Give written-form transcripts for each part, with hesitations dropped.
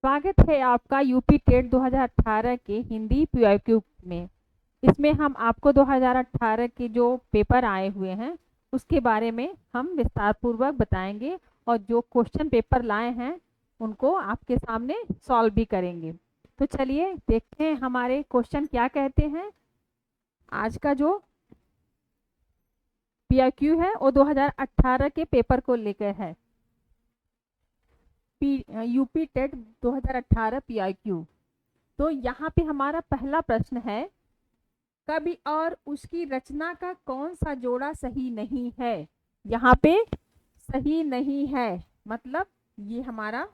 स्वागत है आपका यूपी टेट 2018 के हिंदी पीआईक्यू में। इसमें हम आपको 2018 के जो पेपर आए हुए हैं उसके बारे में हम विस्तार पूर्वक बताएंगे और जो क्वेश्चन पेपर लाए हैं उनको आपके सामने सॉल्व भी करेंगे। तो चलिए देखते हैं हमारे क्वेश्चन क्या कहते हैं। आज का जो पीआईक्यू है वो 2018 के पेपर को लेकर है। UP TET 2018 PIQ. तो यहाँ पे हमारा पहला प्रश्न है, कवि और उसकी रचना का कौन सा जोड़ा सही नहीं है। यहाँ पे सही नहीं है मतलब ये हमारा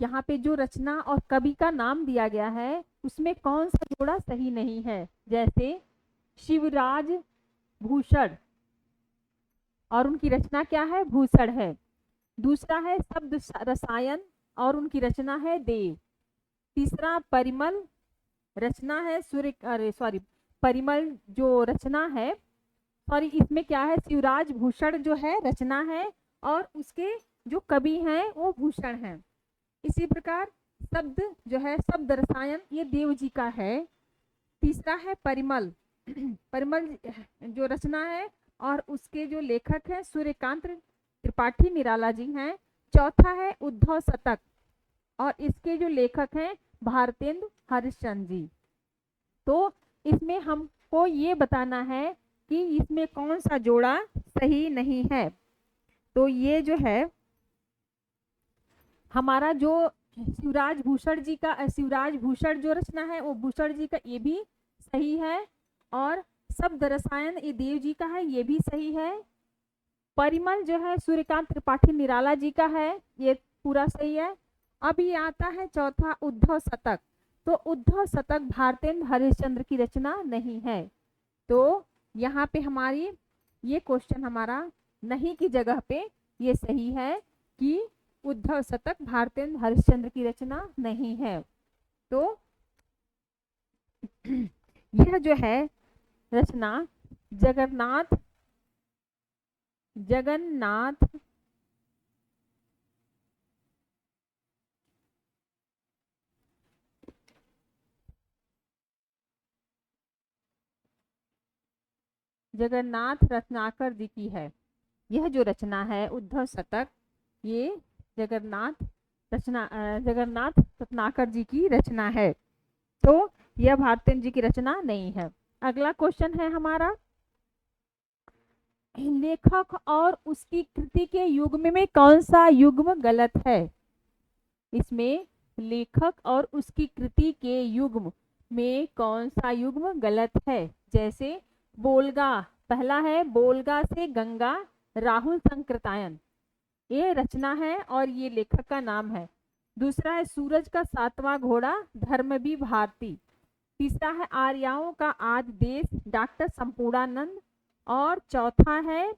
यहाँ पे जो रचना और कवि का नाम दिया गया है उसमें कौन सा जोड़ा सही नहीं है। जैसे शिवराज भूषण और उनकी रचना क्या है, भूषण है। दूसरा है शब्द रसायन और उनकी रचना है देव। तीसरा परिमल रचना है सूर्य, अरे सॉरी, परिमल जो रचना है, सॉरी इसमें क्या है, शिवराज भूषण जो है रचना है और उसके जो कवि हैं वो भूषण हैं। इसी प्रकार शब्द जो है, शब्द रसायन, ये देव जी का है। तीसरा है परिमल परिमल जो रचना है और उसके जो लेखक हैं सूर्यकांत त्रिपाठी निराला जी हैं। चौथा है उद्धव शतक और इसके जो लेखक हैं भारतेंदु हरिश्चंद्र जी। तो इसमें हमको ये बताना है कि इसमें कौन सा जोड़ा सही नहीं है। तो ये जो है हमारा जो शिवराज भूषण जो रचना है वो भूषण जी का, ये भी सही है। और शब्द रसायन ये देव जी का है, ये भी सही है। परिमल जो है सूर्यकांत त्रिपाठी निराला जी का है, ये पूरा सही है। अब ये आता है चौथा उद्धव शतक। तो उद्धव शतक भारतेंद्र हरिश्चंद्र की रचना नहीं है। तो यहाँ पे हमारी ये क्वेश्चन हमारा नहीं की जगह पे ये सही है कि उद्धव शतक भारतेंद्र हरिश्चंद्र की रचना नहीं है। तो यह जो है रचना जगन्नाथ जगन्नाथ रत्नाकर जी की है। यह जो रचना है उद्धव शतक, ये जगन्नाथ रत्नाकर जी की रचना है। तो यह भारतेंद्र जी की रचना नहीं है। अगला क्वेश्चन है हमारा, लेखक और उसकी कृति के युग्म में कौन सा युग्म गलत है। इसमें लेखक और उसकी कृति के युग्म में कौन सा युग्म गलत है। जैसे बोलगा, पहला है बोलगा से गंगा राहुल संकृतायन, ये रचना है और ये लेखक का नाम है। दूसरा है सूरज का सातवां घोड़ा धर्मवीर भारती। तीसरा है आर्याओं का आदि देश डॉक्टर संपूर्णानंद। और चौथा है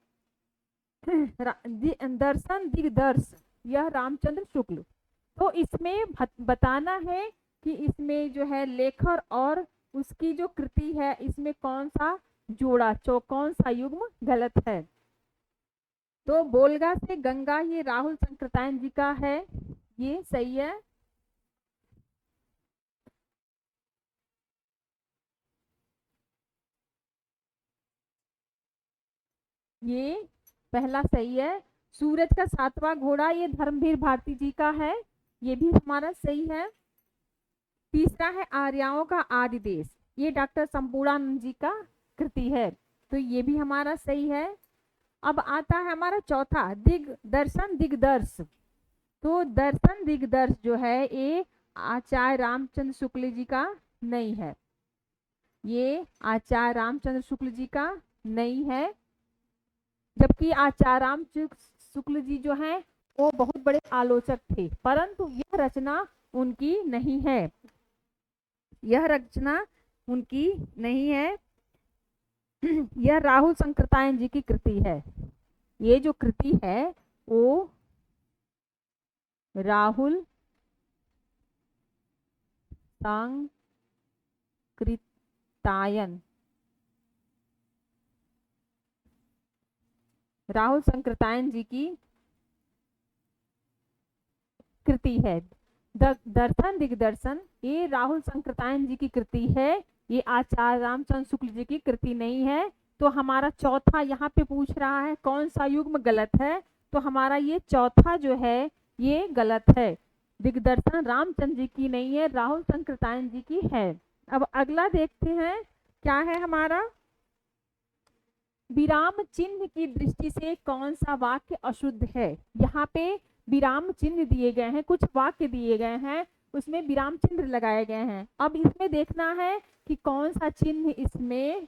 दर्शन दिग्दर्श, यह रामचंद्र शुक्ल। तो इसमें बताना है कि इसमें जो है लेखक और उसकी जो कृति है इसमें कौन सा जोड़ा कौन सा युग्म गलत है। तो बोलगा से गंगा ये राहुल संकृतायन जी का है, ये सही है। ये पहला सही है। सूरज का सातवां घोड़ा ये धर्मवीर भारती जी का है, ये भी हमारा सही है। तीसरा है आर्याओं का आदि देश, ये डॉक्टर संपूर्णानंद जी का कृति है, तो ये भी हमारा सही है। अब आता है हमारा चौथा दर्शन दिग्दर्श। तो दर्शन दिग्दर्श जो है ये आचार्य रामचंद्र शुक्ल जी का नहीं है, ये आचार्य रामचंद्र शुक्ल जी का नहीं है। जबकि आचार्य रामचंद्र शुक्ल जी जो हैं वो बहुत बड़े आलोचक थे, परंतु यह रचना उनकी नहीं है, यह रचना उनकी नहीं है। यह राहुल संकृतायन जी की कृति है। ये जो कृति है वो राहुल संकृतायन राहुल संकृतायन जी की कृति है। दर्शन दिग्दर्शन ये राहुल संकृतायन जी की कृति है, ये आचार्य रामचंद्र शुक्ल जी की कृति नहीं है। तो हमारा चौथा यहाँ पे पूछ रहा है कौन सा युग्म गलत है, तो हमारा ये चौथा जो है ये गलत है। दिग्दर्शन रामचंद्र जी की नहीं है, राहुल संकृतायन जी की है। अब अगला देखते हैं क्या है हमारा, विराम चिन्ह की दृष्टि से कौन सा वाक्य अशुद्ध है। यहाँ पे विराम चिन्ह दिए गए हैं, कुछ वाक्य दिए गए हैं, उसमें विराम चिन्ह लगाए गए हैं। अब इसमें देखना है कि कौन सा चिन्ह इसमें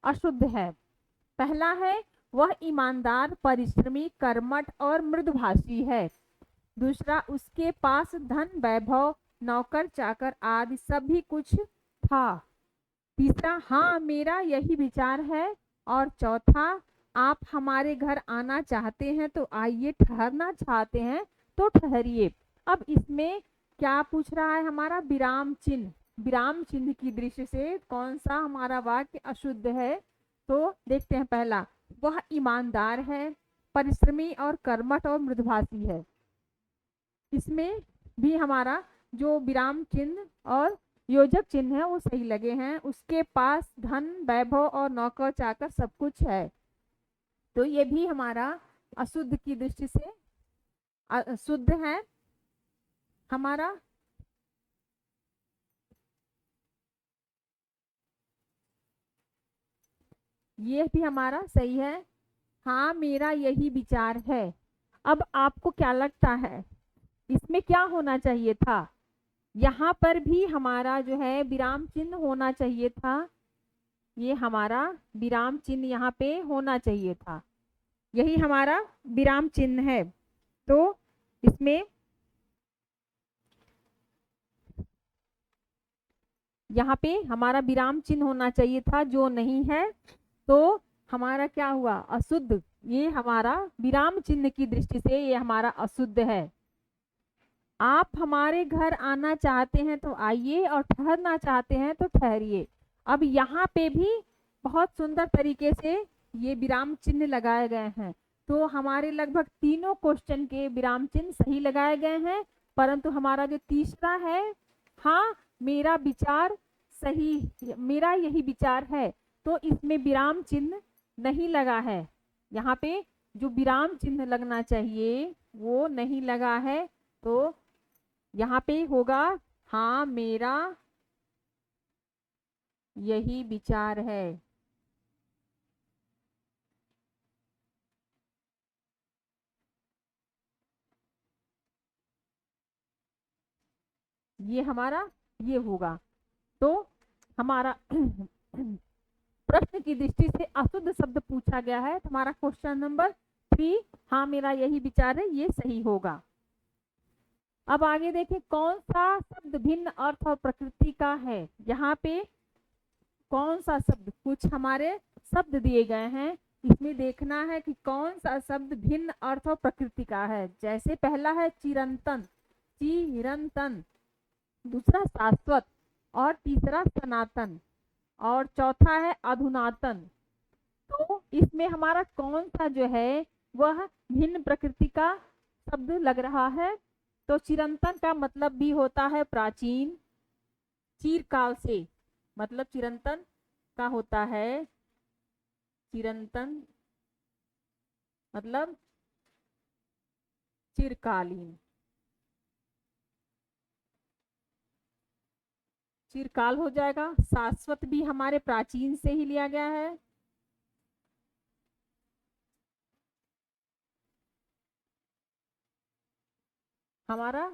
अशुद्ध है। पहला है वह ईमानदार, परिश्रमी, कर्मठ और मृदुभाषी है। दूसरा, उसके पास धन, वैभव, नौकर चाकर आदि सभी कुछ था। तीसरा, हाँ मेरा यही विचार है। और चौथा, आप हमारे घर आना चाहते हैं तो आइए, ठहरना चाहते हैं तो ठहरिए। अब इसमें क्या पूछ रहा है हमारा, विराम चिन्ह। विराम चिन्ह की दृष्टि से कौन सा हमारा वाक्य अशुद्ध है, तो देखते हैं। पहला, वह ईमानदार है, परिश्रमी और कर्मठ और मृदुभाषी है। इसमें भी हमारा जो विराम चिन्ह और योजक चिन्ह है वो सही लगे हैं। उसके पास धन, वैभव और नौकर चाकर सब कुछ है, तो ये भी हमारा अशुद्ध की दृष्टि से शुद्ध है। हमारा ये भी हमारा सही है, हाँ मेरा यही विचार है। अब आपको क्या लगता है इसमें क्या होना चाहिए था, यहाँ पर भी हमारा जो है विराम चिन्ह होना चाहिए था। ये हमारा विराम चिन्ह यहाँ पे होना चाहिए था, यही हमारा विराम चिन्ह है। तो इसमें यहाँ पे हमारा विराम चिन्ह होना चाहिए था, जो नहीं है, तो हमारा क्या हुआ, अशुद्ध। ये हमारा विराम चिन्ह की दृष्टि से ये हमारा अशुद्ध है। आप हमारे घर आना चाहते हैं तो आइए, और ठहरना चाहते हैं तो ठहरिए। अब यहाँ पे भी बहुत सुंदर तरीके से ये विराम चिन्ह लगाए गए हैं। तो हमारे लगभग तीनों क्वेश्चन के विराम चिन्ह सही लगाए गए हैं, परंतु हमारा जो तीसरा है, हाँ मेरा विचार सही, मेरा यही विचार है, तो इसमें विराम चिन्ह नहीं लगा है। यहाँ पे जो विराम चिन्ह लगना चाहिए वो नहीं लगा है, तो यहाँ पे होगा हाँ मेरा यही विचार है। ये हमारा ये होगा। तो हमारा प्रश्न की दृष्टि से अशुद्ध शब्द पूछा गया है, तो हमारा क्वेश्चन नंबर 3, हाँ मेरा यही विचार है, ये सही होगा। अब आगे देखें कौन सा शब्द भिन्न अर्थ और प्रकृति का है। यहाँ पे कौन सा शब्द, कुछ हमारे शब्द दिए गए हैं, इसमें देखना है कि कौन सा शब्द भिन्न अर्थ और प्रकृति का है। जैसे पहला है चिरंतन, चिरंतन, दूसरा शाश्वत, और तीसरा सनातन, और चौथा है अधुनातन। तो इसमें हमारा कौन सा जो है वह भिन्न प्रकृति का शब्द लग रहा है। तो चिरंतन का मतलब भी होता है प्राचीन, चिरकाल से, मतलब चिरंतन का होता है, चिरंतन मतलब चिरकालीन, चिरकाल हो जाएगा। शाश्वत भी हमारे प्राचीन से ही लिया गया है। हमारा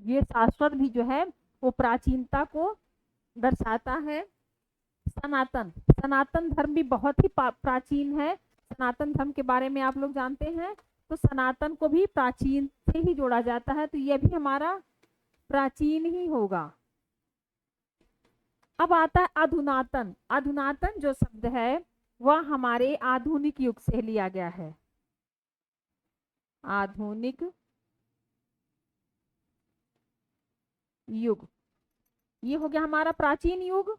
ये शाश्वत भी जो है वो प्राचीनता को दर्शाता है। सनातन, सनातन धर्म भी बहुत ही प्राचीन है। सनातन धर्म के बारे में आप लोग जानते हैं, तो सनातन को भी प्राचीन से ही जोड़ा जाता है, तो यह भी हमारा प्राचीन ही होगा। अब आता है अधुनातन। अधुनातन जो शब्द है वह हमारे आधुनिक युग से लिया गया है। आधुनिक युग, ये हो गया हमारा प्राचीन युग,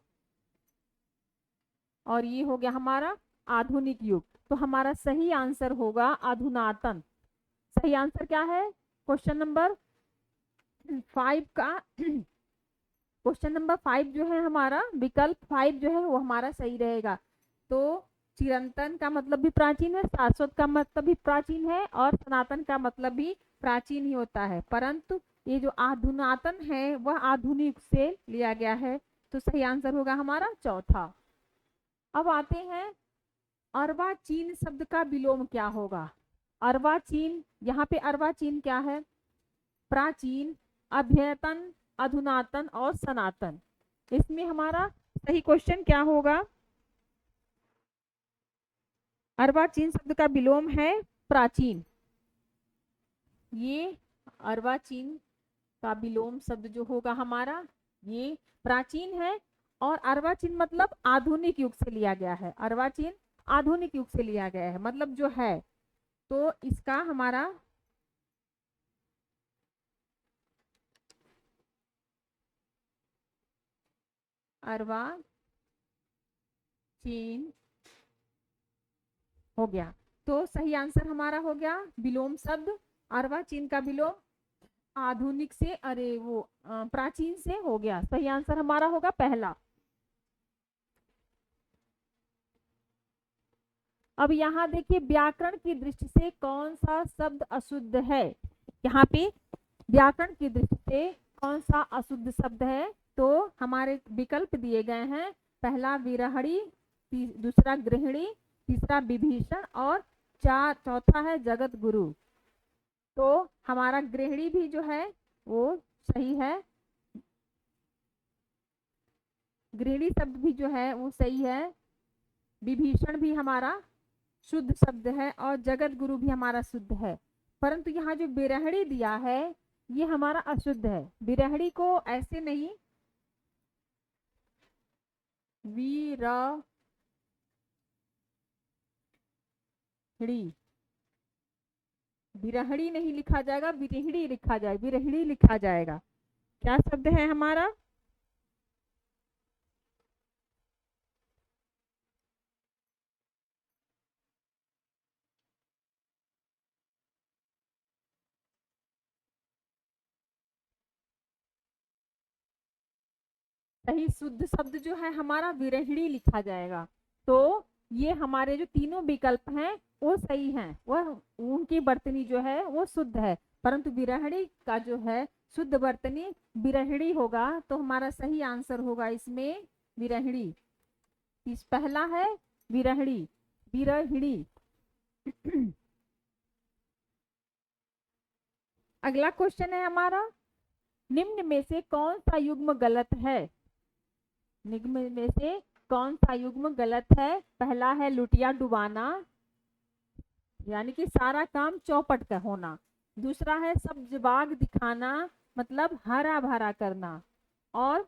और ये हो गया हमारा आधुनिक युग। तो हमारा सही आंसर होगा अधुनातन। सही आंसर क्या है? क्वेश्चन नंबर 5 का क्वेश्चन नंबर 5 जो है हमारा, विकल्प 5 जो है वो हमारा सही रहेगा। तो चिरंतन का मतलब भी प्राचीन है, शाश्वत का मतलब भी प्राचीन है, और सनातन का मतलब भी प्राचीन ही होता है, परंतु ये जो अधुनातन है वह आधुनिक से लिया गया है। तो सही आंसर होगा हमारा चौथा। अब आते हैं अर्वाचीन शब्द का विलोम क्या होगा। अर्वाचीन, यहाँ पे अर्वाचीन क्या है? प्राचीन, अध्यतन, अधुनातन और सनातन। इसमें हमारा सही क्वेश्चन क्या होगा? अर्वाचीन शब्द का विलोम है प्राचीन। ये अर्वाचीन का विलोम शब्द जो होगा हमारा, ये प्राचीन है, और अर्वाचीन मतलब आधुनिक युग से लिया गया है। अर्वाचीन आधुनिक युग से लिया गया है, मतलब जो है, तो इसका हमारा अर्वाचीन हो गया। तो सही आंसर हमारा हो गया विलोम शब्द अर्वाचीन का विलोम आधुनिक से, अरे वो प्राचीन से हो गया। सही आंसर हमारा होगा पहला। अब यहाँ देखिए व्याकरण की दृष्टि से कौन सा शब्द अशुद्ध है। यहाँ पे व्याकरण की दृष्टि से कौन सा अशुद्ध शब्द है, तो हमारे विकल्प दिए गए हैं। पहला विरहणी, दूसरा गृहिणी, तीसरा विभीषण और चौथा है जगत गुरु। तो हमारा गृहिणी भी जो है वो सही है, गृहिणी शब्द भी जो है वो सही है, विभीषण भी हमारा शुद्ध शब्द है, और जगत गुरु भी हमारा शुद्ध है। परंतु यहाँ जो विरहणी दिया है ये हमारा अशुद्ध है। विरहणी को ऐसे नहीं, विरहणी नहीं लिखा जाएगा, विरहिणी लिखा जाएगा, विरहिणी लिखा जाएगा। क्या शब्द है हमारा? सही शुद्ध शब्द जो है हमारा विरहिणी लिखा जाएगा। तो ये हमारे जो तीनों विकल्प हैं वो सही हैं, वह उनकी वर्तनी जो है वो शुद्ध है, परंतु विरहिणी का जो है शुद्ध वर्तनी विरहिणी होगा। तो हमारा सही आंसर होगा इसमें विरहिणी। इस पहला है विरहिणी, विरहिणी। अगला क्वेश्चन है हमारा, निम्न में से कौन सा युग्म गलत है? निम्न में से कौन सा युग्म गलत है? पहला है लुटिया डुबाना, यानी कि सारा काम चौपट का होना। दूसरा है सब्ज बाग दिखाना, मतलब हरा भरा करना। और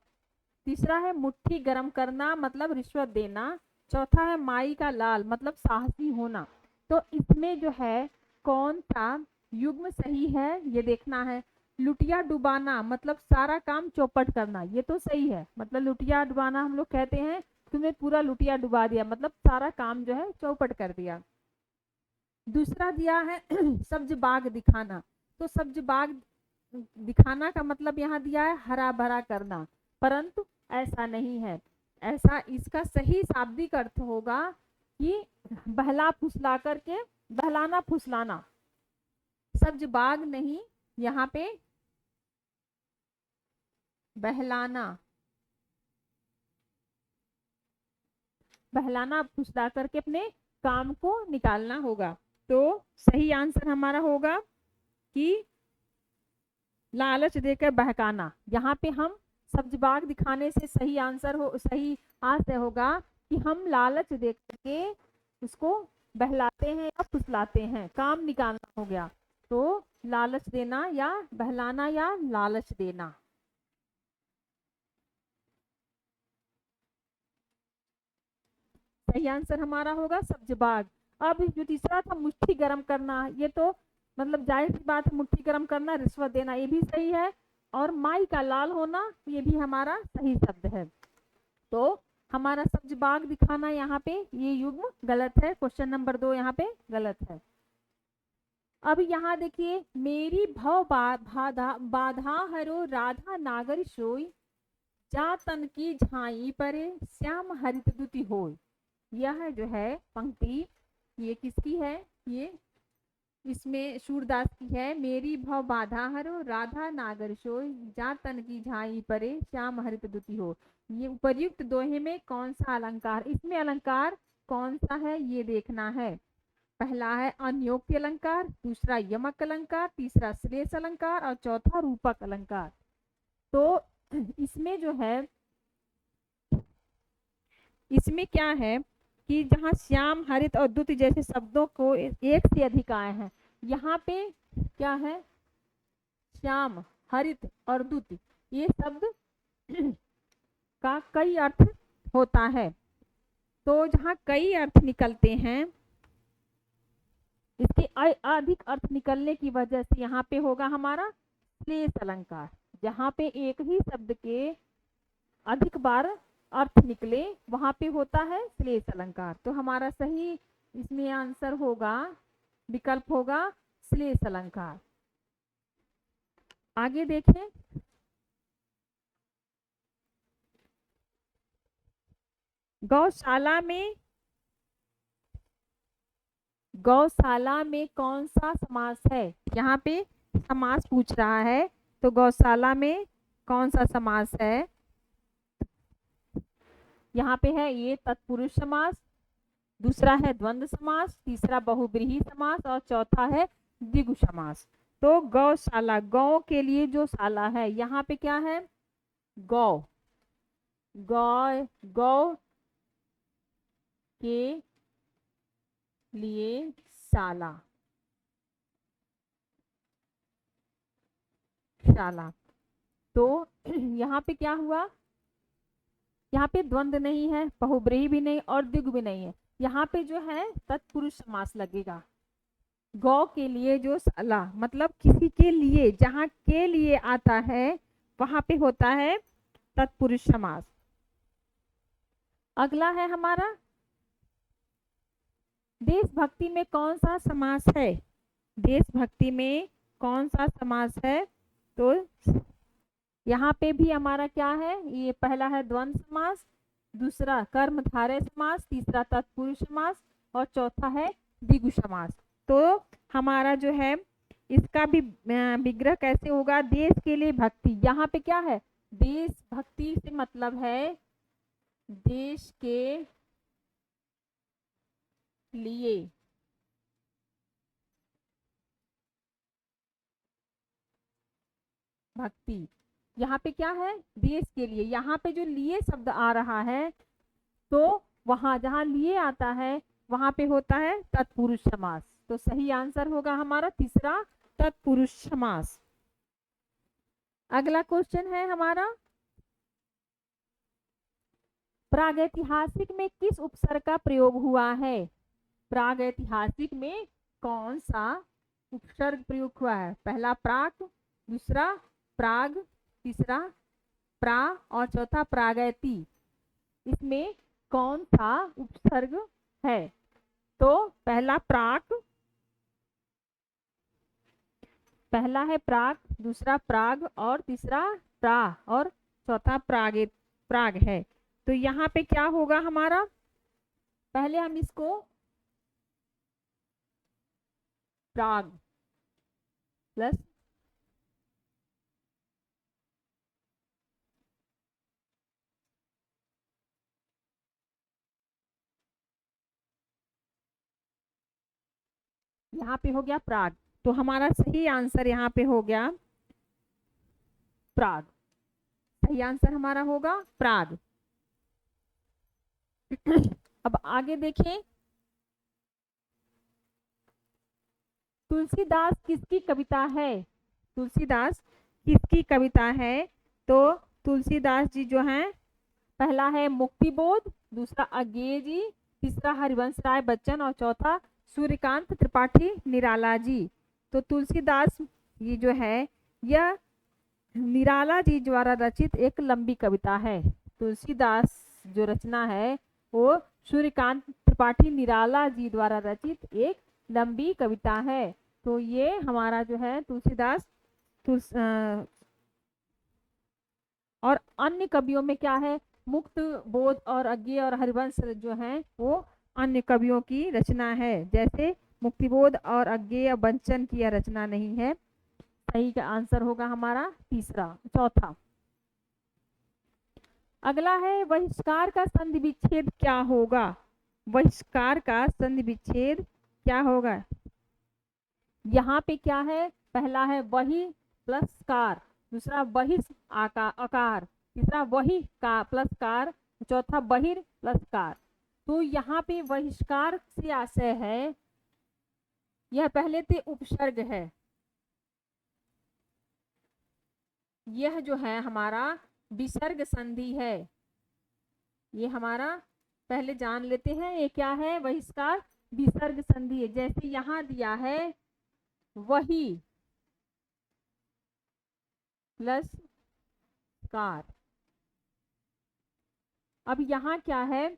तीसरा है मुट्ठी गरम करना, मतलब रिश्वत देना। चौथा है माई का लाल, मतलब साहसी होना। तो इसमें जो है कौन सा युग्म सही है ये देखना है। लुटिया डुबाना मतलब सारा काम चौपट करना, ये तो सही है, मतलब लुटिया डुबाना हम लोग कहते हैं तुमने पूरा लुटिया डुबा दिया, मतलब सारा काम जो है चौपट कर दिया। दूसरा दिया है सब्ज बाग दिखाना, तो सब्ज बाग दिखाना का मतलब यहाँ दिया है हरा भरा करना, परंतु ऐसा नहीं है। ऐसा इसका सही शाब्दिक अर्थ होगा कि बहला फुसला करके, बहलाना फुसलाना। सब्ज बाग नहीं, यहाँ पे बहलाना, बहलाना फुसला करके अपने काम को निकालना होगा। तो सही आंसर हमारा होगा कि लालच देकर बहकाना। यहाँ पे हम सब्ज बाग दिखाने से सही आंसर हो, सही आंसर होगा कि हम लालच दे करके उसको बहलाते हैं या फुसलाते हैं, काम निकालना हो गया। तो लालच देना या बहलाना या लालच देना। सही आंसर हमारा होगा सब्ज बाग। अब जो तीसरा था मुट्ठी गरम करना, ये तो मतलब जाहिर सी बात है, मुट्ठी गरम करना, रिश्वत देना, ये भी सही है। और माई का लाल होना, ये भी हमारा सही शब्द है। तो हमारा सब्ज बाग दिखाना यहाँ पे ये युग्म गलत है, क्वेश्चन नंबर 2 यहाँ पे गलत है। अब यहाँ देखिए, मेरी भव बाधा हरो राधा नागर सोई, जा तन की झाई परे श्याम हरित दुति होय। यह जो है पंक्ति ये किसकी है? ये इसमें सूरदास की है। मेरी भव बाधा हरो राधा नागर सोई, जा तन की झाई परे श्याम हरित दुति हो। ये उपर्युक्त दोहे में कौन सा अलंकार, इसमें अलंकार कौन सा है ये देखना है। पहला है अन्योक्ति अलंकार, दूसरा यमक अलंकार, तीसरा श्लेष अलंकार और चौथा रूपक अलंकार। तो इसमें जो है, इसमें क्या है कि जहाँ श्याम हरित और द्युति जैसे शब्दों को एक से अधिक आए हैं, यहाँ पे क्या है? श्याम हरित और द्युति ये शब्द का कई अर्थ होता है। तो जहाँ कई अर्थ निकलते हैं, इसके अधिक अर्थ निकलने की वजह से यहाँ पे होगा हमारा श्लेष अलंकार। जहाँ पे एक ही शब्द के अधिक बार अर्थ निकले वहां पे होता है श्लेष अलंकार। तो हमारा सही इसमें आंसर होगा, विकल्प होगा श्लेष अलंकार। आगे देखें, गौशाला में कौन सा समास है? यहाँ पे समास पूछ रहा है, तो गौशाला में कौन सा समास है? यहाँ पे है ये तत्पुरुष समास, दूसरा है द्वंद्व समास, तीसरा बहुब्रीहि समास और चौथा है द्विगु समास। तो गौशाला, गौ के लिए जो शाला है, यहाँ पे क्या है? गौ, गौ, गौ के लिए शाला, शाला। तो यहाँ पे क्या हुआ? यहाँ पे द्वंद्व नहीं है, बहुब्रीहि भी नहीं और द्विगु भी नहीं है। यहाँ पे जो है तत्पुरुष समास लगेगा। गौ के लिए जो शाला मतलब किसी के लिए, जहाँ के लिए आता है वहां पे होता है तत्पुरुष समास। अगला है हमारा, देशभक्ति में कौन सा समास है? देशभक्ति में कौन सा समास है? तो यहाँ पे भी हमारा क्या है? ये पहला है द्वंद्व समास, दूसरा कर्मधारय समास, तीसरा तत्पुरुष समास और चौथा है द्विगु समास। तो हमारा जो है इसका भी विग्रह कैसे होगा? देश के लिए भक्ति, यहाँ पे क्या है? देशभक्ति से मतलब है देश के लिए भक्ति। यहाँ पे क्या है? देश के लिए। यहाँ पे जो लिए शब्द आ रहा है, तो वहां जहाँ लिए आता है वहां पे होता है तत्पुरुष समास। तो सही आंसर होगा हमारा तीसरा, तत्पुरुष समास। अगला क्वेश्चन है हमारा, प्रागैतिहासिक में किस उपसर्ग का प्रयोग हुआ है? प्रागैतिहासिक में कौन सा उपसर्ग प्रयोग हुआ है? पहला प्राक, दूसरा प्राग, तीसरा प्रा और चौथा प्रागैति। इसमें कौन सा उपसर्ग है? तो पहला प्राक, पहला है प्राक, दूसरा प्राग और तीसरा प्रा और चौथा प्राग है। तो यहाँ पे क्या होगा हमारा? पहले हम इसको प्राग प्लस यहाँ पे हो गया प्राग। तो हमारा सही आंसर यहाँ पे हो गया प्राग। सही आंसर हमारा होगा प्राग। अब आगे देखें, तुलसीदास किसकी कविता है? तुलसीदास किसकी कविता है? तो तुलसीदास जी जो हैं, पहला है मुक्तिबोध, दूसरा अज्ञेय जी, तीसरा हरिवंश राय बच्चन और चौथा सूर्यकांत त्रिपाठी निराला जी। तो तुलसीदास ये जो है यह निराला जी द्वारा रचित एक लंबी कविता है। तुलसीदास जो रचना है वो सूर्यकांत त्रिपाठी निराला जी द्वारा रचित एक लंबी कविता है। तो ये हमारा जो है तुलसीदास और अन्य कवियों में क्या है, मुक्त बोध और अज्ञेय और हरिवंश जो है वो अन्य कवियों की रचना है। जैसे मुक्तिबोध और अज्ञेय वंचन की यह रचना नहीं है। सही का आंसर होगा हमारा चौथा। अगला है बहिष्कार का संधि विच्छेद क्या होगा। बहिष्कार का संधि विच्छेद क्या होगा। यहाँ पे क्या है, पहला है वही प्लस कार, दूसरा अकार, तीसरा वही का प्लस कार, चौथा बहिर प्लस कार। तो यहाँ पे बहिष्कार से आशय है, यह पहले से उपसर्ग है, यह जो है हमारा विसर्ग संधि है। ये हमारा पहले जान लेते हैं ये क्या है, बहिष्कार विसर्ग संधि है। जैसे यहाँ दिया है वही प्लस कार। अब यहाँ क्या है,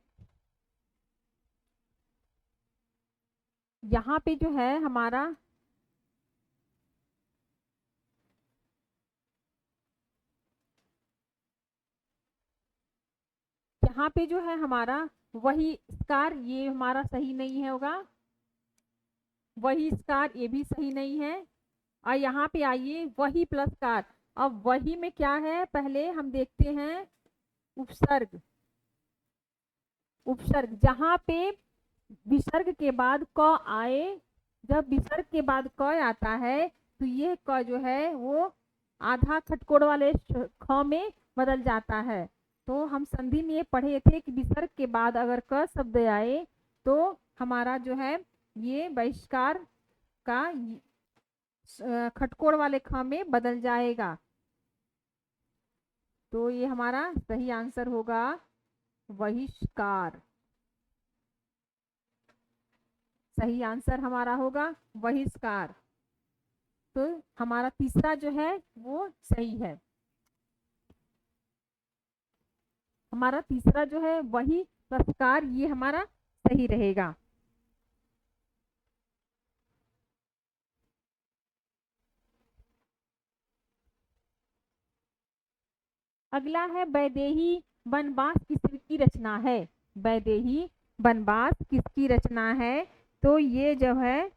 यहाँ पे जो है हमारा यहाँ पे जो है हमारा वही कार, ये हमारा सही नहीं है होगा, वही कार ये भी सही नहीं है। और यहाँ पे आइए वही प्लस कार। अब वही में क्या है, पहले हम देखते हैं उपसर्ग। उपसर्ग जहाँ पे विसर्ग के बाद क आए, जब विसर्ग के बाद क आता है तो ये क जो है वो आधा खटकोड़ वाले ख में बदल जाता है। तो हम संधि में ये पढ़े थे कि विसर्ग के बाद अगर क शब्द आए तो हमारा जो है ये बहिष्कार का खटकोड़ वाले ख में बदल जाएगा। तो ये हमारा सही आंसर होगा बहिष्कार। सही आंसर हमारा होगा बहिष्कार। तो हमारा तीसरा जो है वो सही है। हमारा तीसरा जो है वही बहिष्कार, ये हमारा सही रहेगा। अगला है वैदेही वनवास किसकी रचना है। वैदेही वनवास किसकी रचना है। तो ये जो है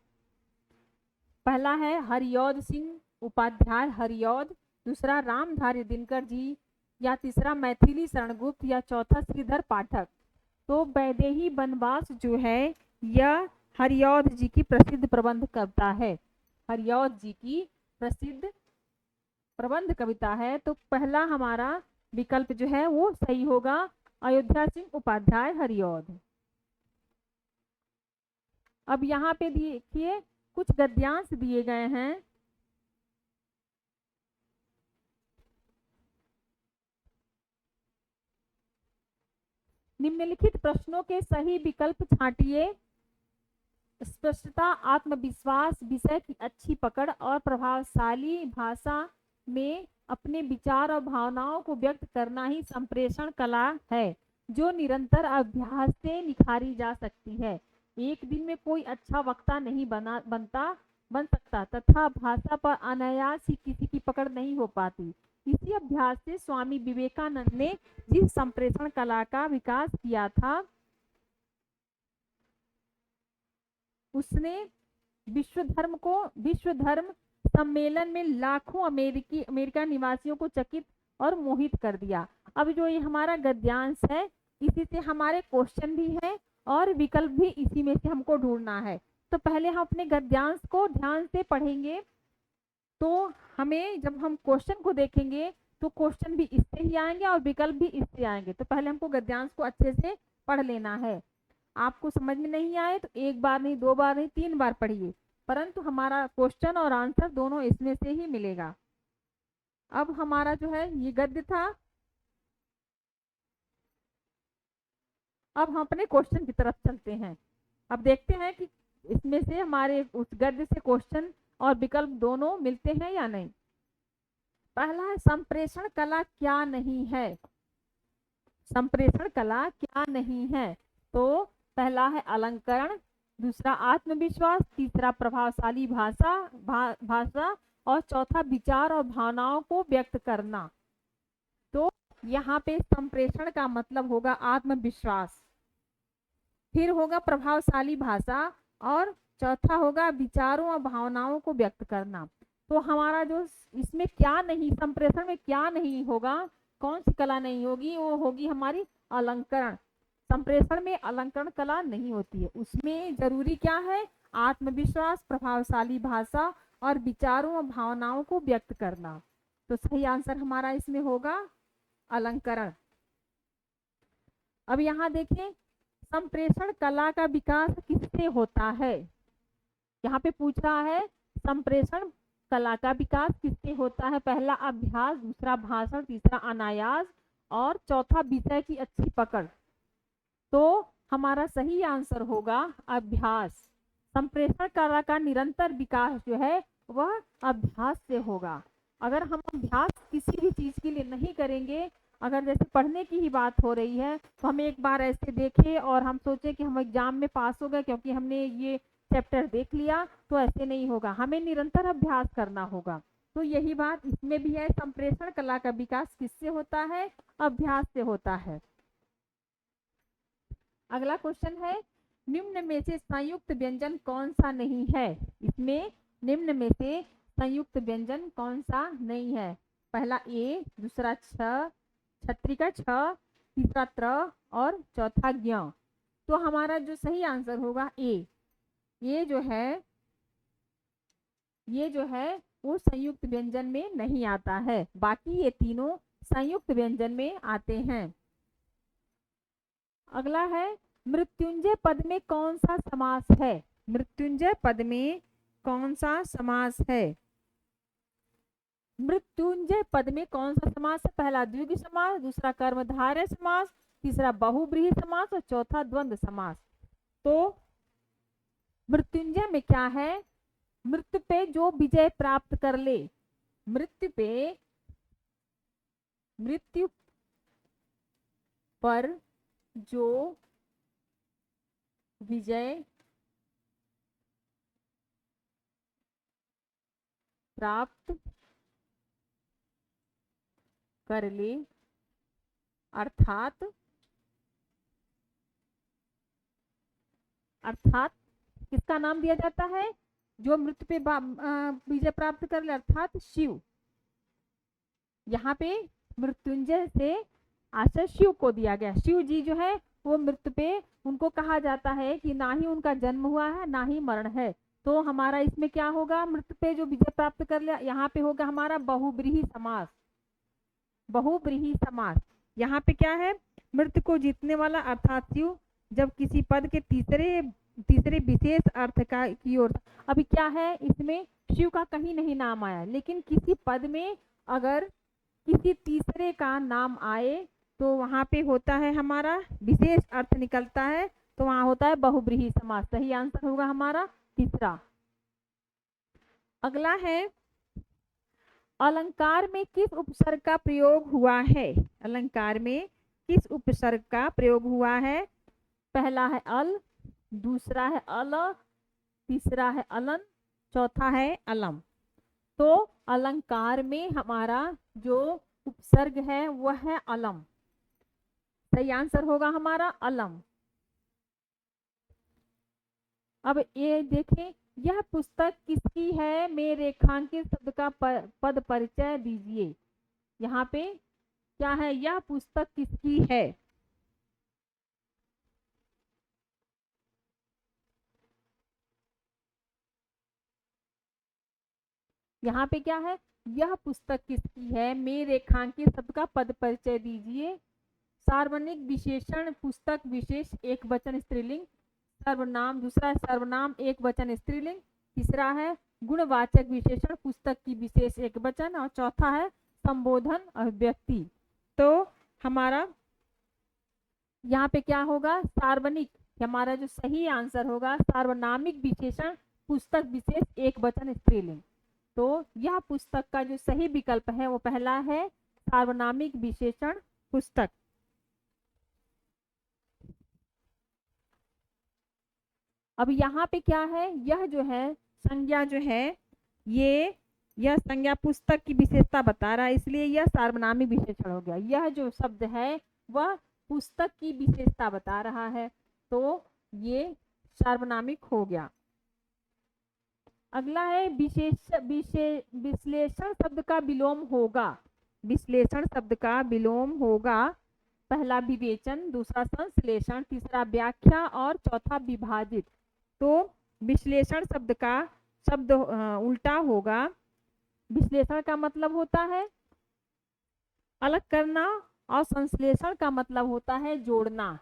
पहला है हरिऔध सिंह उपाध्याय हरिऔध, दूसरा रामधारी दिनकर जी, या तीसरा मैथिली शरणगुप्त, या चौथा श्रीधर पाठक। तो वैदेही वनवास जो है यह हरिऔध जी की प्रसिद्ध प्रबंध कविता है। हरिऔध जी की प्रसिद्ध प्रबंध कविता है। तो पहला हमारा विकल्प जो है वो सही होगा, अयोध्या सिंह उपाध्याय हरिऔध। अब यहाँ पे देखिए कुछ गद्यांश दिए गए हैं। निम्नलिखित प्रश्नों के सही विकल्प छांटिए। स्पष्टता, आत्मविश्वास, विषय की अच्छी पकड़ और प्रभावशाली भाषा में अपने विचार और भावनाओं को व्यक्त करना ही संप्रेषण कला है, जो निरंतर अभ्यास से निखारी जा सकती है। एक दिन में कोई अच्छा वक्ता नहीं बन सकता तथा भाषा पर अनायास ही किसी की पकड़ नहीं हो पाती। इसी अभ्यास से स्वामी विवेकानंद ने जिस संप्रेषण कला का विकास किया था, उसने विश्व धर्म सम्मेलन में लाखों अमेरिका निवासियों को चकित और मोहित कर दिया। अब जो ये हमारा गद्यांश है इसी से हमारे क्वेश्चन भी है और विकल्प भी इसी में से हमको ढूंढना है। तो पहले हम अपने गद्यांश को ध्यान से पढ़ेंगे, तो हमें जब हम क्वेश्चन को देखेंगे तो क्वेश्चन भी इससे ही आएंगे और विकल्प भी इससे आएंगे। तो पहले हमको गद्यांश को अच्छे से पढ़ लेना है। आपको समझ में नहीं आए तो एक बार नहीं, दो बार नहीं, 3 बार पढ़िए, परंतु हमारा क्वेश्चन और आंसर दोनों इसमें से ही मिलेगा। अब हमारा जो है ये गद्य था। अब हम अपने क्वेश्चन की तरफ चलते हैं। अब देखते हैं कि इसमें से हमारे उस गद्य से क्वेश्चन और विकल्प दोनों मिलते हैं या नहीं। पहला है संप्रेषण कला क्या नहीं है। संप्रेषण कला क्या नहीं है? तो पहला है अलंकरण, दूसरा आत्मविश्वास, तीसरा प्रभावशाली भाषा और चौथा विचार और भावनाओं को व्यक्त करना। तो यहाँ पे संप्रेषण का मतलब होगा आत्मविश्वास, फिर होगा प्रभावशाली भाषा और चौथा होगा विचारों और भावनाओं को व्यक्त करना। तो हमारा जो इसमें क्या नहीं, संप्रेषण में क्या नहीं होगा, कौन सी कला नहीं होगी, वो होगी हमारी अलंकरण। संप्रेषण में अलंकरण कला नहीं होती है, उसमें जरूरी क्या है, आत्मविश्वास, प्रभावशाली भाषा और विचारों और भावनाओं को व्यक्त करना। तो सही आंसर हमारा इसमें होगा अलंकरण। अब यहाँ देखें, संप्रेषण कला का विकास किससे होता है? यहाँ पे पूछ रहा है संप्रेषण कला का विकास किससे होता है? पहला अभ्यास, दूसरा भाषण, तीसरा अनायास और चौथा विषय की अच्छी पकड़। तो हमारा सही आंसर होगा अभ्यास। संप्रेषण कला का निरंतर विकास जो है वह अभ्यास से होगा। अगर हम अभ्यास किसी भी चीज के लिए नहीं करेंगे, अगर जैसे पढ़ने की ही बात हो रही है तो हम एक बार ऐसे देखें और हम सोचे कि हम एग्जाम में पास हो गए क्योंकि हमने ये चैप्टर देख लिया, तो ऐसे नहीं होगा, हमें निरंतर अभ्यास करना होगा। तो यही बात इसमें भी है, संप्रेषण कला का विकास किससे होता है? अभ्यास से होता है। अगला क्वेश्चन है, निम्न में से संयुक्त व्यंजन कौन सा नहीं है? इसमें निम्न में से संयुक्त व्यंजन कौन सा नहीं है? पहला ए, दूसरा छ, छत्री का छ, तीसरा त्र और चौथा ज्ञ। तो हमारा जो सही आंसर होगा ए। ये जो है वो संयुक्त व्यंजन में नहीं आता है, बाकी ये तीनों संयुक्त व्यंजन में आते हैं। अगला है, मृत्युंजय पद में कौन सा समास है? मृत्युंजय पद में कौन सा समास है? मृत्युंजय पद में कौन सा समास है? पहला द्विगु समास, दूसरा कर्मधारय समास, तीसरा बहुब्रीहि समास और चौथा द्वंद्व समास। तो मृत्युंजय में क्या है? मृत्यु पे जो विजय प्राप्त कर ले, मृत्यु पर जो विजय प्राप्त कर ले, अर्थात किसका नाम दिया जाता है? जो मृत्यु पे विजय प्राप्त कर ले, अर्थात शिव। यहाँ पे मृत्युंजय से आशय शिव को दिया गया। शिव जी जो है वो मृत्यु पे, उनको कहा जाता है कि ना ही उनका जन्म हुआ है ना ही मरण है। तो हमारा इसमें क्या होगा? मृत्यु पे जो विजय प्राप्त कर लिया, यहाँ पे होगा हमारा बहुब्रीहि समास। बहुब्रीहि समास यहाँ पे क्या है? मृत्यु को जीतने वाला अर्थात शिव जब किसी पद के तीसरे विशेष अर्थ का की ओर। अभी क्या है, इसमें शिव का कहीं नहीं नाम आया, लेकिन किसी पद में अगर किसी तीसरे का नाम आए तो वहां पे होता है हमारा विशेष अर्थ निकलता है, तो वहां होता है बहुब्रीहि समास। सही आंसर होगा हमारा तीसरा। अगला है, अलंकार में किस उपसर्ग का प्रयोग हुआ है? अलंकार में किस उपसर्ग का प्रयोग हुआ है? पहला है अल, दूसरा है अल, तीसरा है अलन, चौथा है अलम। तो अलंकार में हमारा जो उपसर्ग है वह है अलम। सही आंसर होगा हमारा अलम। अब ये देखें, यह पुस्तक किसकी है? में रेखांकित शब्द का पद परिचय दीजिए। यहाँ पे क्या है? यह पुस्तक किसकी है? यहाँ पे क्या है? यह पुस्तक किसकी है? में रेखांकित शब्द का पद परिचय दीजिए। सार्वजनिक विशेषण पुस्तक विशेष एक वचन स्त्रीलिंग, सर्वनाम, दूसरा सर्वनाम एक वचन स्त्रीलिंग, तीसरा है गुणवाचक विशेषण पुस्तक की विशेष एक वचन और चौथा है संबोधन अभिव्यक्ति। तो हमारा यहाँ पे क्या होगा? सार्वजनिक। हमारा जो सही आंसर होगा सार्वनामिक विशेषण पुस्तक विशेष एक वचन स्त्रीलिंग। तो यह पुस्तक का जो सही विकल्प है वो पहला है सार्वनामिक विशेषण पुस्तक। अब यहाँ पे क्या है, यह जो है संज्ञा जो है यह संज्ञा पुस्तक की विशेषता बता रहा है, इसलिए यह सार्वनामिक विशेषण हो गया। यह जो शब्द है वह पुस्तक की विशेषता बता रहा है, तो ये सार्वनामिक हो गया। अगला है विश्लेषण शब्द का विलोम होगा। विश्लेषण शब्द का विलोम होगा। पहला विवेचन, दूसरा संश्लेषण, तीसरा व्याख्या और चौथा विभाजित। तो विश्लेषण शब्द का शब्द उल्टा होगा। विश्लेषण का मतलब होता है अलग करना और संश्लेषण का मतलब होता है जोड़ना।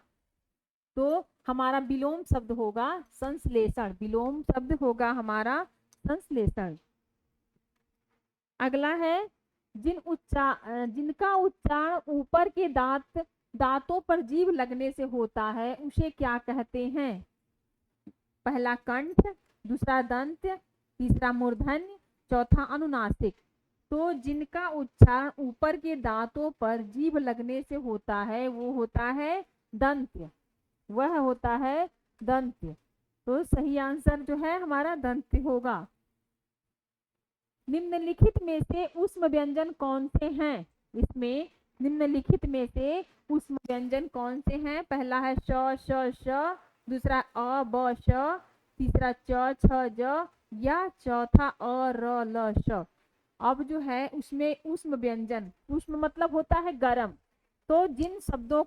तो हमारा विलोम शब्द होगा संश्लेषण, विलोम शब्द होगा हमारा संश्लेषण। अगला है जिनका उच्चारण ऊपर के दांतों पर जीभ लगने से होता है उसे क्या कहते हैं? पहला कंठ, दूसरा दंत, तीसरा मूर्धन्य, चौथा अनुनासिक। तो जिनका उच्चारण ऊपर के दांतों पर जीभ लगने से होता है वो होता है दंत्य, वह होता है दंत्य। तो सही आंसर जो है हमारा दंत्य होगा। निम्नलिखित में से ऊष्म व्यंजन कौन से हैं? इसमें निम्नलिखित में से ऊष्म व्यंजन कौन से हैं? पहला है श, श, श, दूसरा अ, ब, श, तीसरा च, छ, ज, या चौथा अ, र, ल, श। अब जो है उसमें ऊष्म व्यंजन, ऊष्म मतलब होता है गर्म। तो जिन शब्दों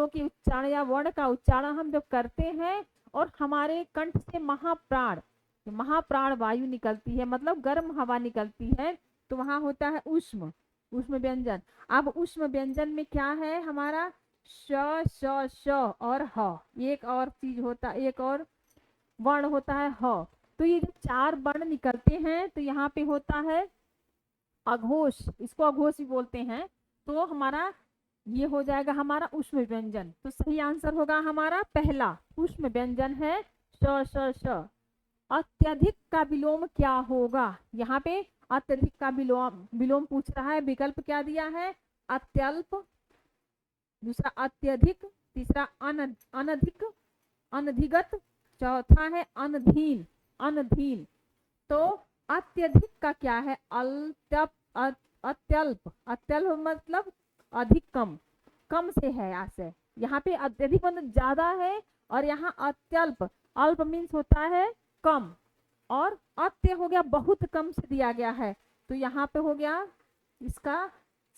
की उच्चारण या वर्ण का उच्चारण हम जब करते हैं और हमारे कंठ से महाप्राण वायु निकलती है, मतलब गर्म हवा निकलती है, तो वहां होता है ऊष्म व्यंजन। अब ऊष्म व्यंजन में क्या है हमारा श, श, श और ह। एक और चीज होता, एक और वर्ण होता है ह। तो ये जो चार वर्ण निकलते हैं तो यहाँ पे होता है अघोष, इसको अघोष भी बोलते हैं। तो हमारा ये हो जाएगा हमारा ऊष्म व्यंजन। तो सही आंसर होगा हमारा पहला ऊष्म व्यंजन है श, श, श। अत्यधिक का विलोम क्या होगा? यहाँ पे अत्यधिक का विलोम पूछ रहा है। विकल्प क्या दिया है? अत्यल्प, दूसरा अत्यधिक, तीसरा अनधिक, अनधिगत, चौथा है अनधीन। तो अत्यधिक का क्या है? अत्यल्प मतलब अधिक कम से है आशय। यहाँ पे अत्यधिक मतलब ज्यादा है और यहाँ अत्यल्प, अल्प मीन्स होता है कम, और अत्य हो गया बहुत कम से दिया गया है। तो यहाँ पे हो गया इसका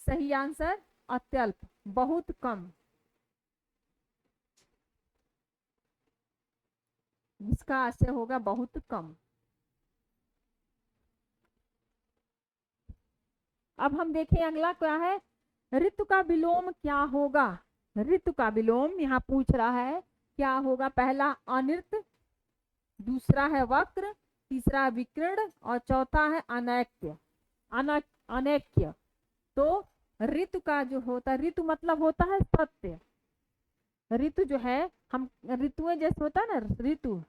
सही आंसर अत्यल्प, बहुत कम। इसका आशय होगा बहुत कम। अब हम देखें अगला क्या है, ऋतु का विलोम क्या होगा? ऋतु का विलोम यहाँ पूछ रहा है क्या होगा। पहला अनिर्त, दूसरा है वक्र, तीसरा विकीर्ण और चौथा है अनैक्य। अनैक्य। तो ऋतु का जो होता है, ऋतु मतलब होता है सत्य। ऋतु जो है, हम ऋतुएं जैसे होता है ना ऋतु,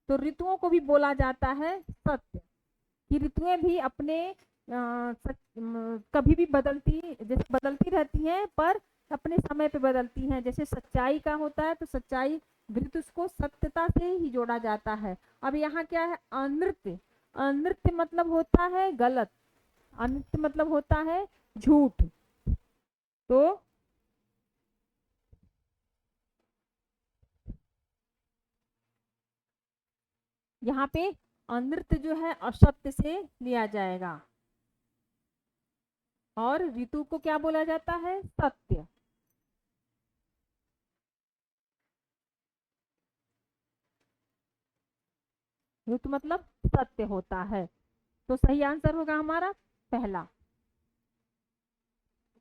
तो ऋतुओं को भी बोला जाता है सत्य, कि ऋतुएं भी अपने कभी भी बदलती रहती हैं, पर अपने समय पे बदलती हैं। जैसे सच्चाई का होता है तो सच्चाई ऋतु को सत्यता से ही जोड़ा जाता है। अब यहाँ क्या है अनृत्य, अनृत्य मतलब होता है गलत, अनृत्य मतलब होता है झूठ। तो यहाँ पे अनृत्य जो है असत्य से लिया जाएगा और ऋतु को क्या बोला जाता है? सत्य। ऋतु मतलब सत्य होता है। तो सही आंसर होगा हमारा पहला।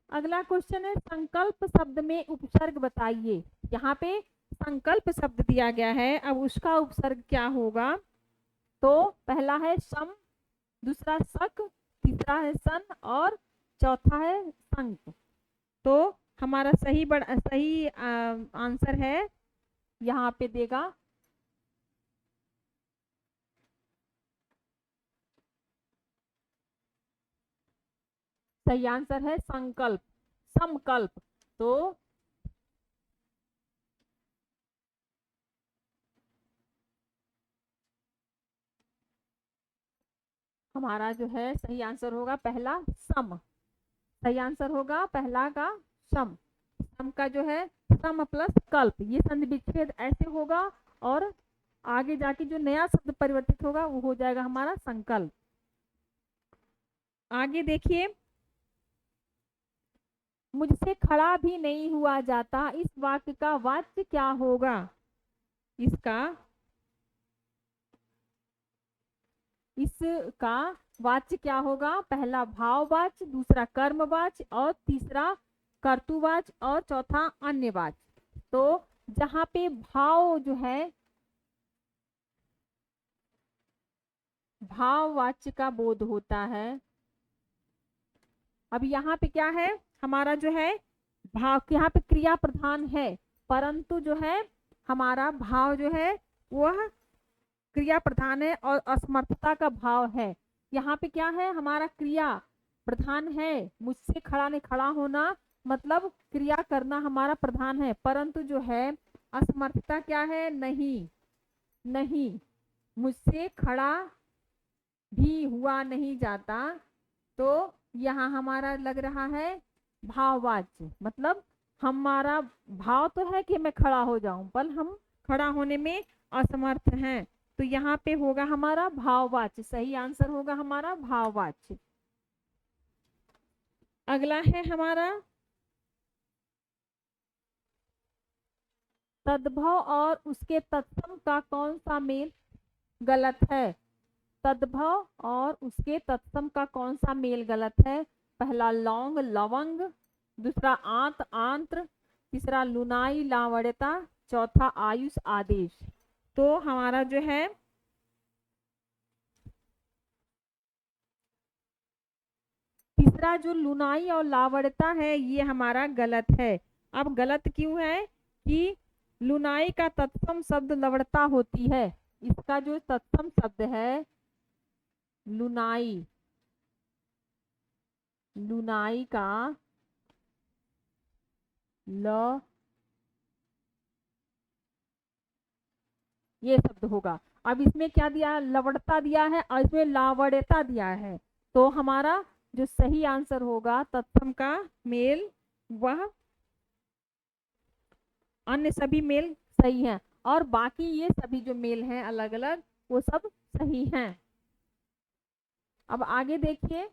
अगला क्वेश्चन है संकल्प शब्द में उपसर्ग बताइए। यहाँ पे संकल्प शब्द दिया गया है, अब उसका उपसर्ग क्या होगा? तो पहला है सम, दूसरा सक, तीसरा है सन और चौथा है संक। तो हमारा सही आंसर है यहाँ पे देगा सही आंसर है संकल्प, समकल्प। तो हमारा जो है सही आंसर होगा पहला सम। सही आंसर होगा पहला का सम। सम का जो है सम प्लस कल्प, ये संधि विच्छेद ऐसे होगा और आगे जाके जो नया शब्द परिवर्तित होगा वो हो जाएगा हमारा संकल्प। आगे देखिए, मुझसे खड़ा भी नहीं हुआ जाता, इस वाक्य का वाच्य क्या होगा? इसका वाच्य क्या होगा? पहला भाववाच्य, दूसरा कर्मवाच्य और तीसरा कर्तुवाच्य और चौथा अन्यवाच्य। तो जहां पे भाव जो है भाववाच्य का बोध होता है, अब यहाँ पे क्या है हमारा जो है भाव, यहाँ पे क्रिया प्रधान है परंतु जो है हमारा भाव जो है वह क्रिया प्रधान है और असमर्थता का भाव है। यहाँ पे क्या है हमारा क्रिया प्रधान है, मुझसे खड़ा नहीं, खड़ा होना मतलब क्रिया करना हमारा प्रधान है, परंतु जो है असमर्थता क्या है? नहीं, नहीं, मुझसे खड़ा भी हुआ नहीं जाता। तो यहाँ हमारा लग रहा है भाववाच्य, मतलब हमारा भाव तो है कि मैं खड़ा हो जाऊं पर हम खड़ा होने में असमर्थ हैं, तो यहाँ पे होगा हमारा भाववाच्य। सही आंसर होगा हमारा भाववाच्य। अगला है हमारा तद्भव और उसके तत्सम का कौन सा मेल गलत है? तद्भव और उसके तत्सम का कौन सा मेल गलत है? पहला लौंग लवंग, दूसरा आंत आंत्र, तीसरा लुनाई लावण्यता, चौथा आयुष आदेश। तो हमारा जो है तीसरा जो लुनाई और लावण्यता है ये हमारा गलत है। अब गलत क्यों है? कि लुनाई का तत्सम शब्द लवणता होती है, इसका जो तत्सम शब्द है लुनाई, लुनाई का ल ये शब्द होगा। अब इसमें क्या दिया? लवणता दिया है और इसमें लावण्यता दिया है, तो हमारा जो सही आंसर होगा तत्सम का मेल वह, अन्य सभी मेल सही हैं और बाकी ये सभी जो मेल हैं अलग अलग वो सब सही हैं। अब आगे देखिए,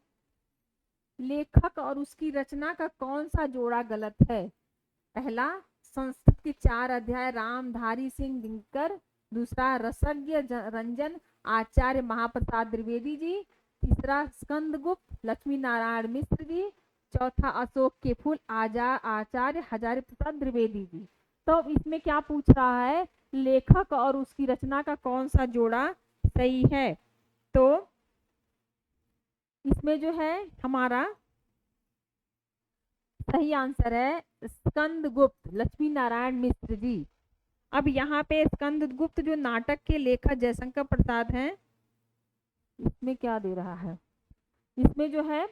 लेखक और उसकी रचना का कौन सा जोड़ा गलत है? पहला संस्कृत के 4 अध्याय रामधारी सिंह दिनकर, दूसरा रसज्ञ रंजन आचार्य महाप्रसाद द्विवेदी जी, तीसरा स्कंदगुप्त लक्ष्मी नारायण मिश्र जी, चौथा अशोक के फूल आचार्य हजारी प्रसाद द्विवेदी जी। तो इसमें क्या पूछ रहा है? लेखक और उसकी रचना का कौन सा जोड़ा सही है? तो इसमें जो है हमारा सही आंसर है स्कंदगुप्त लक्ष्मी नारायण मिश्र जी। अब यहाँ पे स्कंदगुप्त जो नाटक के लेखक जयशंकर प्रसाद हैं, इसमें क्या दे रहा है? इसमें जो है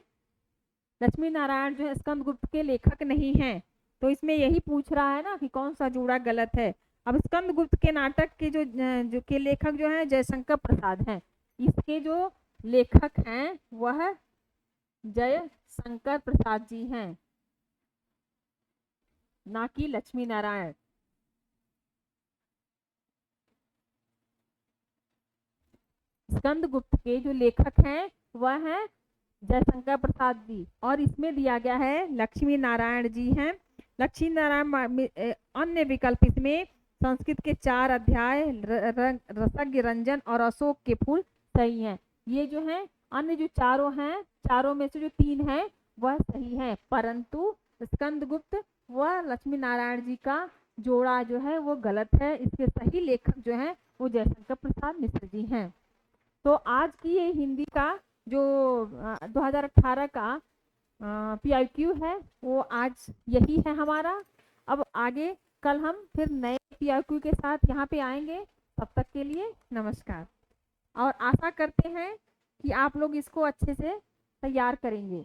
लक्ष्मी नारायण जो है स्कंदगुप्त के लेखक नहीं हैं, तो इसमें यही पूछ रहा है ना कि कौन सा जोड़ा गलत है। अब स्कंदगुप्त के नाटक के जो के लेखक जो हैं जयशंकर प्रसाद हैं, इसके जो लेखक हैं वह जयशंकर प्रसाद जी हैं, ना कि लक्ष्मी नारायण। स्कंदगुप्त के जो लेखक हैं वह हैं जयशंकर प्रसाद जी और इसमें दिया गया है लक्ष्मी नारायण जी हैं। लक्ष्मी नारायण अन्य विकल्प इसमें संस्कृत के 4 अध्याय रसज्ञ रंजन और अशोक के फूल सही हैं। ये जो है अन्य जो चारों हैं, चारों में से जो 3 हैं वह सही हैं, परंतु स्कंदगुप्त व लक्ष्मी नारायण जी का जोड़ा जो है वो गलत है। इसके सही लेखक जो हैं वो जयशंकर प्रसाद मिश्र जी हैं। तो आज की ये हिंदी का जो 2018 का PIQ है वो आज यही है हमारा। अब आगे कल हम फिर नए PIQ के साथ यहाँ पे आएंगे। तब तक के लिए नमस्कार और आशा करते हैं कि आप लोग इसको अच्छे से तैयार करेंगे।